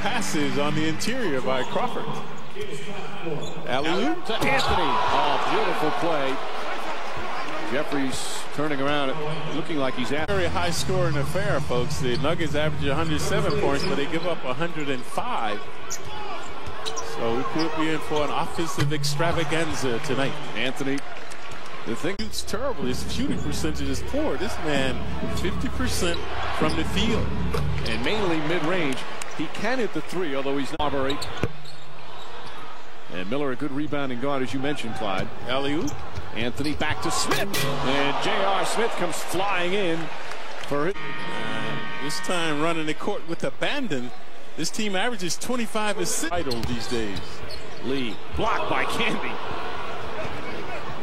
passes on the interior by Crawford. Alley-oop to Anthony. Oh, beautiful play. Jeffries turning around, looking like he's at. Very high scoring affair, folks. The Nuggets average 107 points, but they give up 105. So we could be in for an offensive extravaganza tonight. Anthony, the thing shoots terrible. His shooting percentage is poor. This man, 50% from the field. And mainly mid-range. He can hit the three, although he's not. Marbury. And Miller, a good rebounding guard, as you mentioned, Clyde. Alley-oop. Anthony back to Smith. And J.R. Smith comes flying in for it. This time running the court with abandon. This team averages 25 assists these days. Lee blocked by Camby.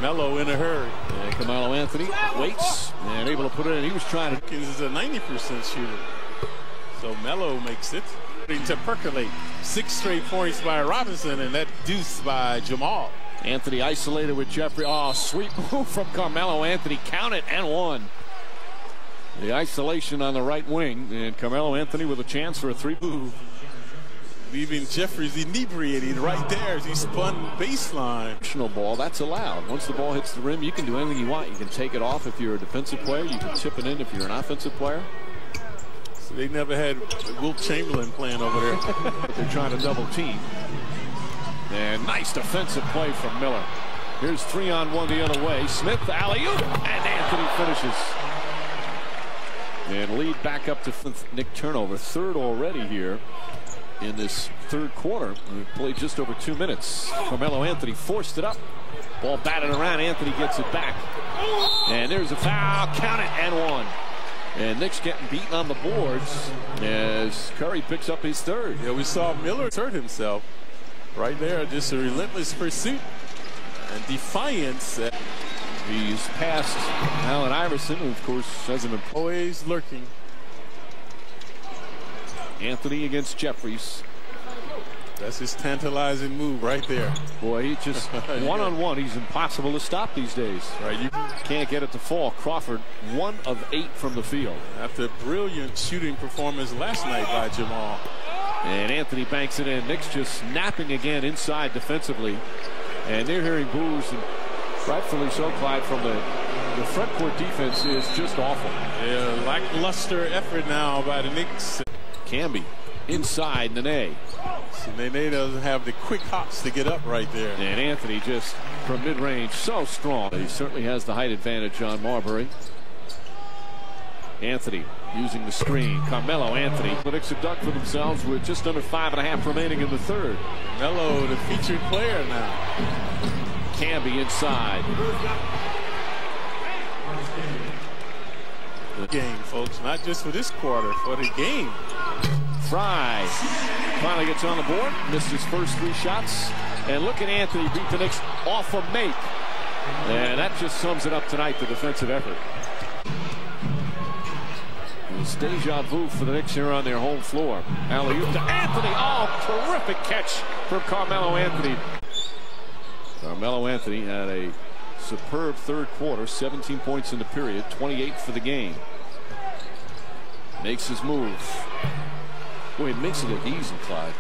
Melo in a hurry. And Carmelo Anthony waits and able to put it in. He was trying to. Is a 90% shooter. So Melo makes it. To percolate. 6 straight points by Robinson, and that deuce by Jamal. Anthony isolated with Jeffrey. Oh, sweet move from Carmelo Anthony. Count it and one. The isolation on the right wing, and Carmelo Anthony with a chance for a three. Move. Leaving Jeffries inebriated right there as he spun baseline. Ball, that's allowed. Once the ball hits the rim, you can do anything you want. You can take it off if you're a defensive player. You can tip it in if you're an offensive player. So they never had Wilt Chamberlain playing over there. They're trying to double team. And nice defensive play from Miller. Here's 3-on-1 the other way. Smith, alley-oop, and Anthony finishes. And lead back up to Nick turnover. Third already here in this third quarter. We played just over 2 minutes. Carmelo Anthony forced it up. Ball batted around. Anthony gets it back. And there's a foul. Count it and one. And Knicks getting beaten on the boards as Curry picks up his third. Yeah, we saw Miller hurt himself right there. Just a relentless pursuit and defiance. He's past Allen Iverson, who of course hasn't been always lurking. Anthony against Jeffries. That's his tantalizing move right there. Boy, he just one-on-one. He's impossible to stop these days. Right, you can't get it to fall. Crawford, 1 of 8 from the field. After a brilliant shooting performance last night by Jamal. And Anthony banks it in. Knicks just snapping again inside defensively. And they're hearing boos, and rightfully so, Clyde, from the front court defense is just awful. Yeah, lackluster effort now by the Knicks. Camby inside Nene. So Nene doesn't have the quick hops to get up right there. And Anthony just from mid-range so strong. He certainly has the height advantage on Marbury. Anthony using the screen. Carmelo Anthony. The Knicks have dug for themselves with just under 5.5 remaining in the third. Melo, the featured player now. Camby inside. The game, folks, not just for this quarter, for the game. Fry finally gets on the board, missed his first 3 shots, and look at Anthony beat the Knicks off a make. And that just sums it up tonight, the defensive effort. It's deja vu for the Knicks here on their home floor. Alley-oop to Anthony. Oh, terrific catch from Carmelo Anthony. Carmelo Anthony had a superb third quarter, 17 points in the period, 28 for the game. Makes his move. Boy, it makes it look easy, Clyde.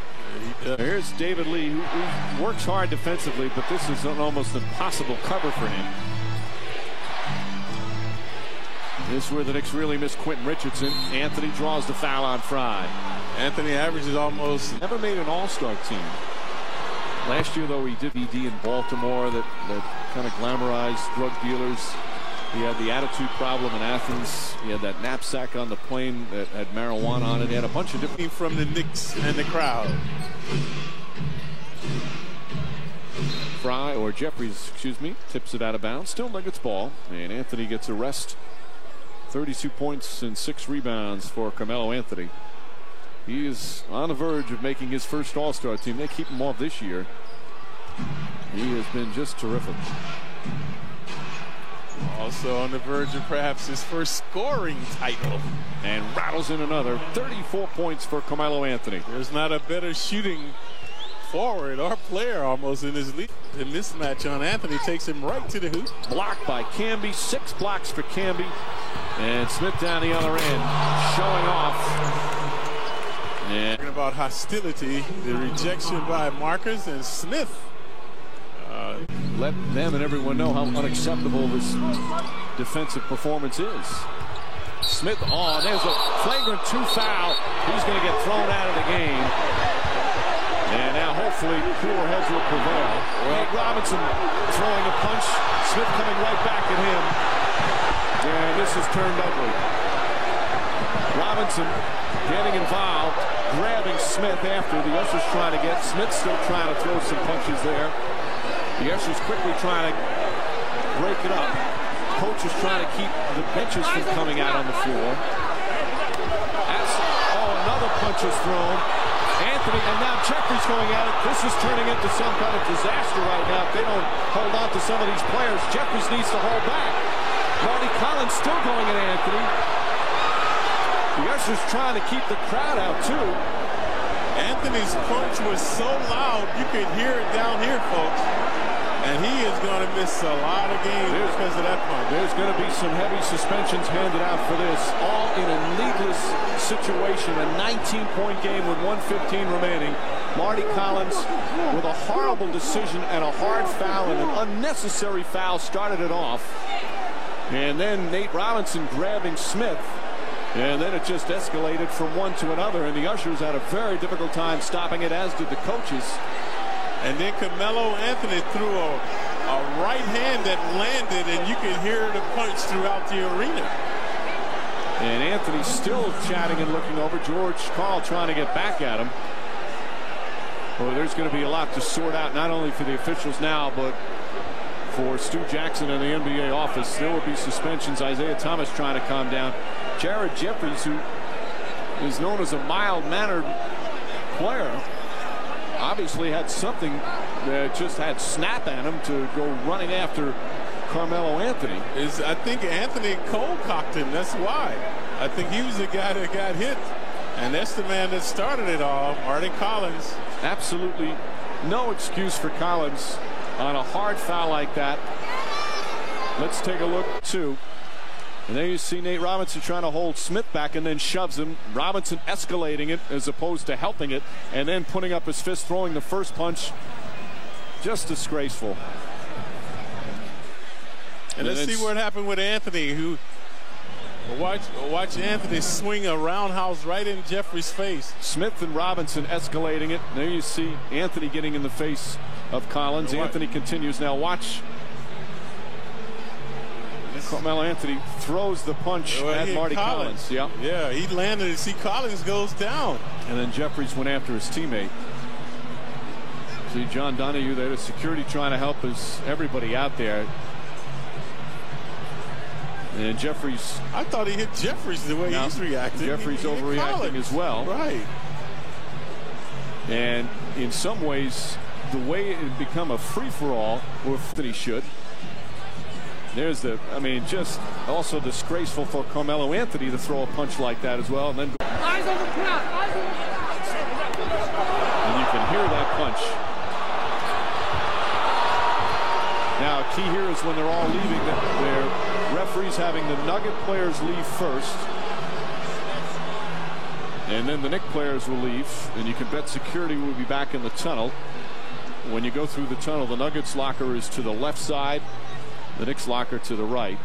Here's David Lee, who works hard defensively, but this is an almost impossible cover for him. This is where the Knicks really miss Quentin Richardson. Anthony draws the foul on Fry. Anthony averages almost. Never made an all-star team. Last year, though, he did ED in Baltimore that kind of glamorized drug dealers. He had the attitude problem in Athens. He had that knapsack on the plane that had marijuana on it. He had a bunch of different from the Knicks and the crowd. Fry, or Jeffries, excuse me, tips it out of bounds. Still Nuggets ball. And Anthony gets a rest. 32 points and 6 rebounds for Carmelo Anthony. He is on the verge of making his first All-Star team. They keep him off this year. He has been just terrific. Also on the verge of perhaps his first scoring title. And rattles in another. 34 points for Carmelo Anthony. There's not a better shooting forward or player almost in his league. The mismatch on Anthony takes him right to the hoop. Blocked by Camby. 6 blocks for Camby. And Smith down the other end, showing off. And about hostility, the rejection by Marcus and Smith. Let them and everyone know how unacceptable this defensive performance is. Smith, there's a flagrant 2 foul. He's going to get thrown out of the game. And now hopefully cooler heads will prevail. Nate Robinson throwing a punch. Smith coming right back at him. And this has turned ugly. Robinson getting involved, grabbing Smith after the Ushers trying to get. Smith still trying to throw some punches there. The Ushers quickly trying to break it up. Coach is trying to keep the benches from coming out on the floor. Another punch is thrown. Anthony, and now Jeffries going at it. This is turning into some kind of disaster right now. If they don't hold on to some of these players, Jeffries needs to hold back. Marty Collins still going at Anthony. The Ushers trying to keep the crowd out, too. Anthony's punch was so loud, you could hear it down here, folks. And he is going to miss a lot of games because of that punch. There's going to be some heavy suspensions handed out for this, all in a needless situation. A 19-point game with 1:15 remaining. Marty Collins with a horrible decision and a hard foul, and an unnecessary foul started it off. And then Nate Robinson grabbing Smith. And then it just escalated from one to another, and the Ushers had a very difficult time stopping it, as did the coaches. And then Carmelo Anthony threw a right hand that landed, and you could hear the punch throughout the arena. And Anthony still chatting and looking over. George Karl trying to get back at him. Well, there's going to be a lot to sort out, not only for the officials now, but for Stu Jackson and the NBA office. There will be suspensions. Isaiah Thomas trying to calm down. Jared Jeffries, who is known as a mild-mannered player, obviously had something that just had snap at him to go running after Carmelo Anthony. I think Anthony cold-cocked him. That's why. I think he was the guy that got hit. And that's the man that started it all, Marty Collins. Absolutely no excuse for Collins on a hard foul like that. Let's take a look, too. And there you see Nate Robinson trying to hold Smith back and then shoves him. Robinson escalating it as opposed to helping it, and then putting up his fist, throwing the first punch. Just disgraceful. And let's see what happened with Anthony, who watch Anthony swing a roundhouse right in Jeffrey's face. Smith and Robinson escalating it. There you see Anthony getting in the face of Collins. Anthony continues. Now watch. Carmelo Anthony throws the punch at Marty Collins. Yeah, he landed it. See, Collins goes down. And then Jeffries went after his teammate. See John Donahue there, the security trying to help everybody out there. And Jeffries. I thought he hit Jeffries the way he's reacting. Jeffries overreacting as well. Right. And in some ways, the way it had become a free-for-all, or that he should. There's just also disgraceful for Carmelo Anthony to throw a punch like that as well. And then eyes on the crowd. Eyes on the crowd. And you can hear that punch. Now, key here is when they're all leaving, their referees having the Nugget players leave first. And then the Knick players will leave. And you can bet security will be back in the tunnel. When you go through the tunnel, the Nuggets locker is to the left side. The Knicks locker to the right.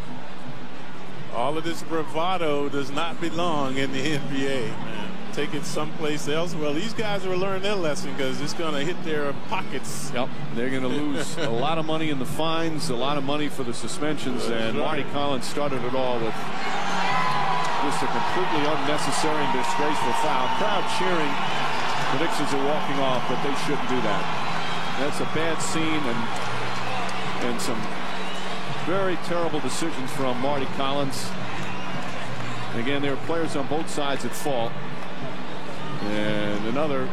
All of this bravado does not belong in the NBA, man. Take it someplace else. Well, these guys will learn their lesson because it's going to hit their pockets. Yep, they're going to lose a lot of money in the fines, a lot of money for the suspensions, and Marty Collins started it all with just a completely unnecessary and disgraceful foul. Crowd cheering. The Knicks are walking off, but they shouldn't do that. That's a bad scene and some very terrible decisions from Marty Collins. And again, there are players on both sides at fault. And another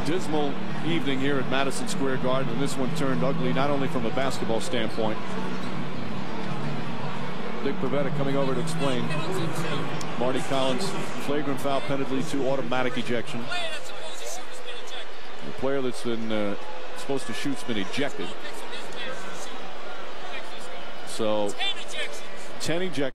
dismal evening here at Madison Square Garden, and this one turned ugly not only from a basketball standpoint. Dick Bavetta coming over to explain. Marty Collins, flagrant foul, penalty to automatic ejection. The player that's been supposed to shoot's been ejected. So 10 ejections.